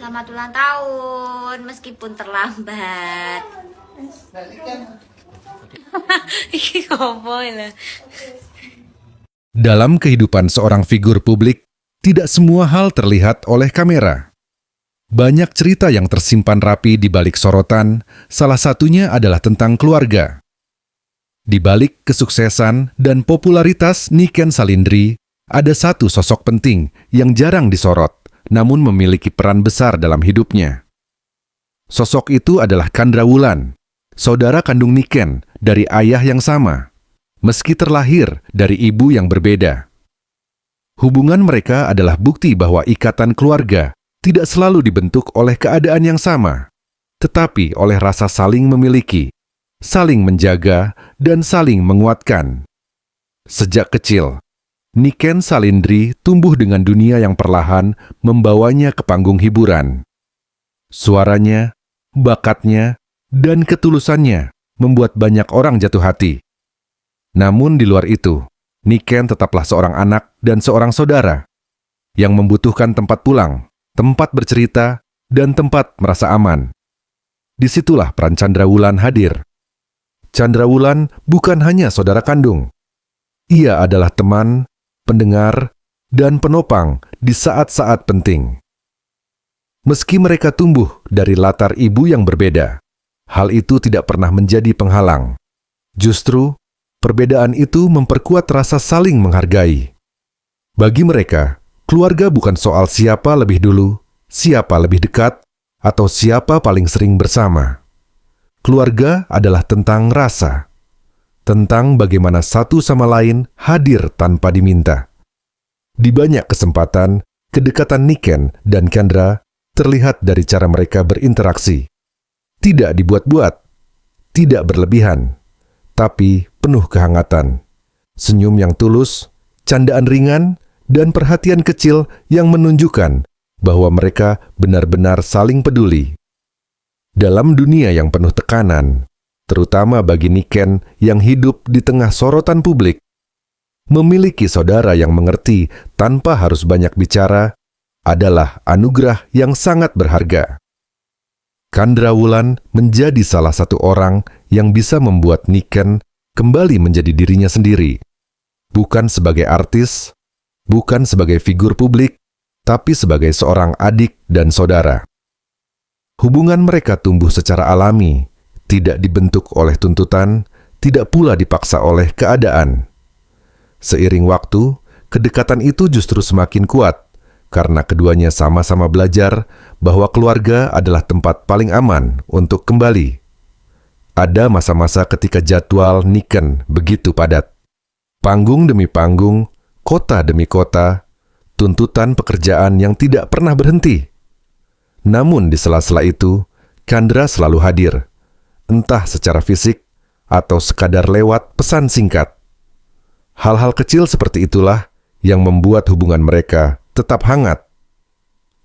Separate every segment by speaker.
Speaker 1: Selamat ulang tahun meskipun terlambat.
Speaker 2: Dalam kehidupan seorang figur publik, tidak semua hal terlihat oleh kamera. Banyak cerita yang tersimpan rapi di balik sorotan, salah satunya adalah tentang keluarga. Di balik kesuksesan dan popularitas Niken Salindri, ada satu sosok penting yang jarang disorot, namun memiliki peran besar dalam hidupnya. Sosok itu adalah Kandra Wulan, saudara kandung Niken dari ayah yang sama, meski terlahir dari ibu yang berbeda. Hubungan mereka adalah bukti bahwa ikatan keluarga tidak selalu dibentuk oleh keadaan yang sama, tetapi oleh rasa saling memiliki, saling menjaga, dan saling menguatkan. Sejak kecil, Niken Salindri tumbuh dengan dunia yang perlahan membawanya ke panggung hiburan. Suaranya, bakatnya, dan ketulusannya membuat banyak orang jatuh hati. Namun di luar itu, Niken tetaplah seorang anak dan seorang saudara yang membutuhkan tempat pulang, tempat bercerita, dan tempat merasa aman. Disitulah peran Kandra Wulan hadir. Kandra Wulan bukan hanya saudara kandung. Ia adalah teman, pendengar, dan penopang di saat-saat penting. Meski mereka tumbuh dari latar ibu yang berbeda, hal itu tidak pernah menjadi penghalang. Justru, perbedaan itu memperkuat rasa saling menghargai. Bagi mereka, keluarga bukan soal siapa lebih dulu, siapa lebih dekat, atau siapa paling sering bersama. Keluarga adalah tentang rasa, tentang bagaimana satu sama lain hadir tanpa diminta. Di banyak kesempatan, kedekatan Niken dan Kandra terlihat dari cara mereka berinteraksi. Tidak dibuat-buat, tidak berlebihan, tapi penuh kehangatan. Senyum yang tulus, candaan ringan, dan perhatian kecil yang menunjukkan bahwa mereka benar-benar saling peduli. Dalam dunia yang penuh tekanan, terutama bagi Niken yang hidup di tengah sorotan publik, memiliki saudara yang mengerti tanpa harus banyak bicara adalah anugerah yang sangat berharga. Kandra Wulan menjadi salah satu orang yang bisa membuat Niken kembali menjadi dirinya sendiri. Bukan sebagai artis, bukan sebagai figur publik, tapi sebagai seorang adik dan saudara. Hubungan mereka tumbuh secara alami, tidak dibentuk oleh tuntutan, tidak pula dipaksa oleh keadaan. Seiring waktu, kedekatan itu justru semakin kuat, karena keduanya sama-sama belajar bahwa keluarga adalah tempat paling aman untuk kembali. Ada masa-masa ketika jadwal Niken begitu padat. Panggung demi panggung, kota demi kota, tuntutan pekerjaan yang tidak pernah berhenti. Namun di sela-sela itu, Kandra selalu hadir, entah secara fisik atau sekadar lewat pesan singkat. Hal-hal kecil seperti itulah yang membuat hubungan mereka tetap hangat.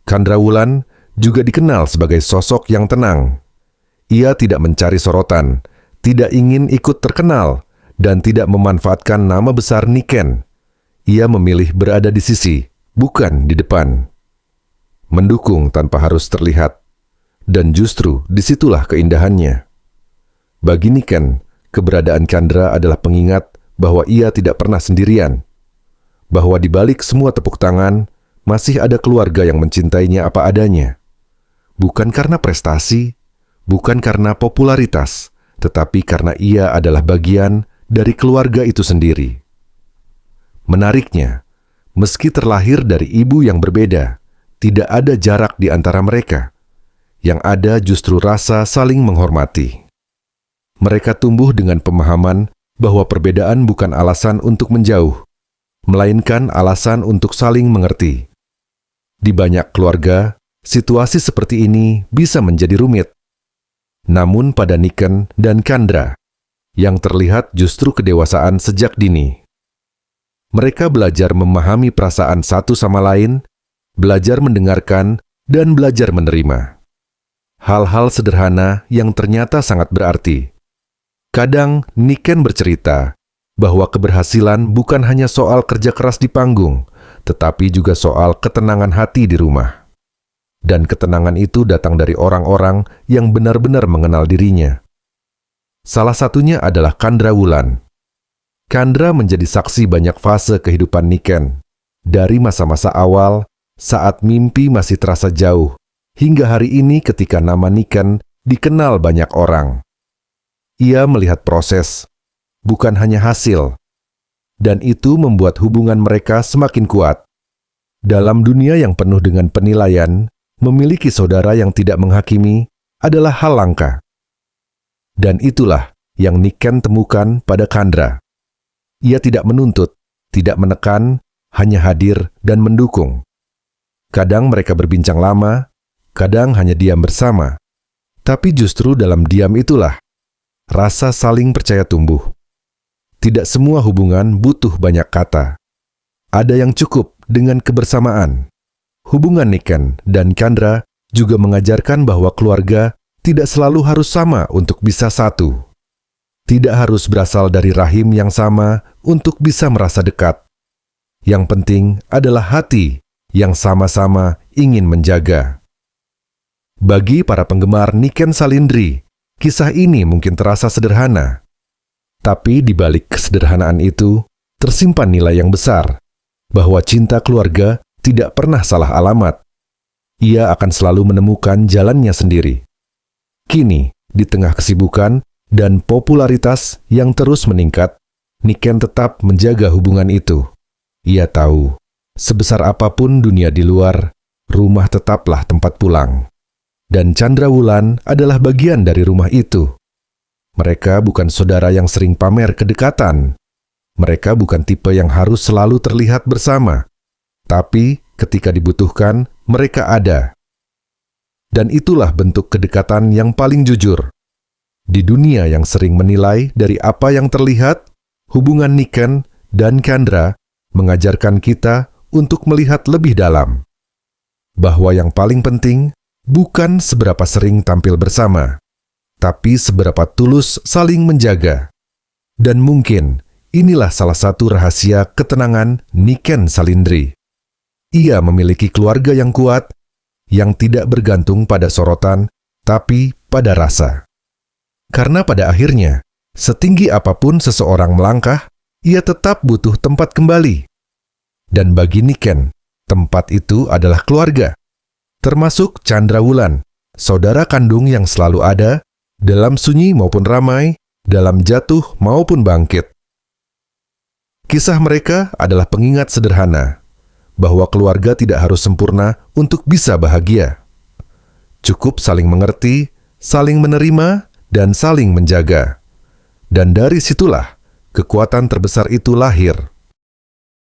Speaker 2: Kandra Wulan juga dikenal sebagai sosok yang tenang. Ia tidak mencari sorotan, tidak ingin ikut terkenal, dan tidak memanfaatkan nama besar Niken. Ia memilih berada di sisi, bukan di depan. Mendukung tanpa harus terlihat, dan justru disitulah keindahannya. Bagi Niken, keberadaan Kandra adalah pengingat bahwa ia tidak pernah sendirian, bahwa di balik semua tepuk tangan, masih ada keluarga yang mencintainya apa adanya. Bukan karena prestasi, bukan karena popularitas, tetapi karena ia adalah bagian dari keluarga itu sendiri. Menariknya, meski terlahir dari ibu yang berbeda, tidak ada jarak di antara mereka. Yang ada justru rasa saling menghormati. Mereka tumbuh dengan pemahaman bahwa perbedaan bukan alasan untuk menjauh, melainkan alasan untuk saling mengerti. Di banyak keluarga, situasi seperti ini bisa menjadi rumit. Namun pada Niken dan Kandra, yang terlihat justru kedewasaan sejak dini. Mereka belajar memahami perasaan satu sama lain, belajar mendengarkan, dan belajar menerima. Hal-hal sederhana yang ternyata sangat berarti. Kadang Niken bercerita bahwa keberhasilan bukan hanya soal kerja keras di panggung, tetapi juga soal ketenangan hati di rumah. dan ketenangan itu datang dari orang-orang yang benar-benar mengenal dirinya. Salah satunya adalah Chandra Wulan. Chandra menjadi saksi banyak fase kehidupan Niken, dari masa-masa awal, saat mimpi masih terasa jauh, hingga hari ini ketika nama Niken dikenal banyak orang. Ia melihat proses, bukan hanya hasil, dan itu membuat hubungan mereka semakin kuat. Dalam dunia yang penuh dengan penilaian, memiliki saudara yang tidak menghakimi adalah hal langka. Dan itulah yang Niken temukan pada Chandra. Ia tidak menuntut, tidak menekan, hanya hadir dan mendukung. Kadang mereka berbincang lama, kadang hanya diam bersama. Tapi justru dalam diam itulah rasa saling percaya tumbuh. Tidak semua hubungan butuh banyak kata. Ada yang cukup dengan kebersamaan. Hubungan Niken dan Chandra juga mengajarkan bahwa keluarga tidak selalu harus sama untuk bisa satu. Tidak harus berasal dari rahim yang sama untuk bisa merasa dekat. Yang penting adalah hati yang sama-sama ingin menjaga. Bagi para penggemar Niken Salindri, kisah ini mungkin terasa sederhana. Tapi di balik kesederhanaan itu, tersimpan nilai yang besar, bahwa cinta keluarga tidak pernah salah alamat. Ia akan selalu menemukan jalannya sendiri. Kini, di tengah kesibukan dan popularitas yang terus meningkat, Niken tetap menjaga hubungan itu. Ia tahu, sebesar apapun dunia di luar, rumah tetaplah tempat pulang. Dan Chandra Wulan adalah bagian dari rumah itu. Mereka bukan saudara yang sering pamer kedekatan. Mereka bukan tipe yang harus selalu terlihat bersama. Tapi ketika dibutuhkan, mereka ada. Dan itulah bentuk kedekatan yang paling jujur. Di dunia yang sering menilai dari apa yang terlihat, hubungan Niken dan Chandra mengajarkan kita untuk melihat lebih dalam. Bahwa yang paling penting bukan seberapa sering tampil bersama, tapi seberapa tulus saling menjaga. Dan mungkin inilah salah satu rahasia ketenangan Niken Salindri. Ia memiliki keluarga yang kuat, yang tidak bergantung pada sorotan, tapi pada rasa. Karena pada akhirnya, setinggi apapun seseorang melangkah, ia tetap butuh tempat kembali. Dan bagi Niken, tempat itu adalah keluarga. Termasuk Chandra Wulan, saudara kandung yang selalu ada, dalam sunyi maupun ramai, dalam jatuh maupun bangkit. Kisah mereka adalah pengingat sederhana, bahwa keluarga tidak harus sempurna untuk bisa bahagia. Cukup saling mengerti, saling menerima, dan saling menjaga. Dan dari situlah, kekuatan terbesar itu lahir.